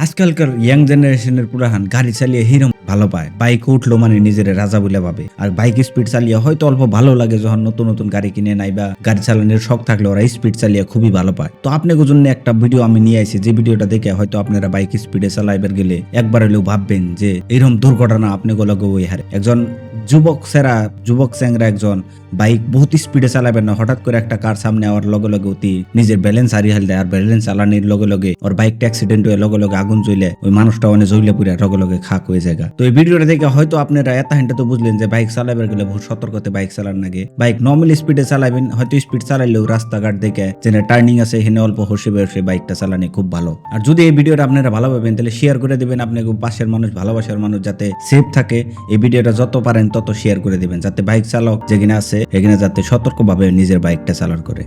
আজকালকার ইয়াং জেনারেশনের পুরাহান গাড়ি চালিয়ে হিরম ভালো পায়। বাইক উঠলো মানে নিজের রাজা বলে ভাবে। আর বাইক স্পিড চালিয়ে হয়তো অল্প ভালো লাগে যখন নতুন নতুন গাড়ি কিনে নাই বা গাড়ি চালানোর শখ থাকলে ওরা স্পিড চালিয়ে খুবই ভালো পায়। তো আপনাদের জন্য একটা ভিডিও আমি নিয়ে আইছি, যে ভিডিওটা দেখে হয়তো আপনারা বাইক স্পিডে চালাইবার গেলে একবার হলেও ভাববেন যে এরকম দুর্ঘটনা আপনি গোলাগো ওই হারে। একজন যুবক স্যাংরা একজন বাইক বহুত স্পিডে চালাবেন না, হঠাৎ করে একটা কার সামনে আওয়ার লগে লগে অতি নিজের ব্যালেন্স হারিয়ে ফেল দেয়। আর ব্যালেন্স চালানির লগে লগে ওর বাইকটা অ্যাক্সিডেন্ট হয়ে লগে লগে আগুন জ্বলে ওই মানুষটা অনেক জ্বলে পুরে লগে লগে খাক হয়ে যায়। তো এই ভিডিওটা দেখে হয়তো আপনারা এত হিন্টা তো বুঝলেন যে বাইক চালাবার গেলে বহুত সতর্কতে বাইক চালান লাগে। বাইক নর্মাল স্পিডে চালাবেন, হয়তো স্পিড চালাইলেও রাস্তাঘাট দেখে যেখানে টার্নিং আছে সেখানে অল্প হসে বসে বাইকটা চালানি খুব ভালো। আর যদি এই ভিডিওটা আপনারা ভালো পাবেন তাহলে শেয়ার করে দিবেন আপনাকে পাশের মানুষ, ভালোবাসার মানুষ যাতে সেফ থাকে। এই ভিডিওটা যত পারেন তত শেয়ার করে দিবেন যাতে বাইক চালক যেখানে আছে এখানে যাতে সতর্কভাবে নিজের বাইকটা চালান করে।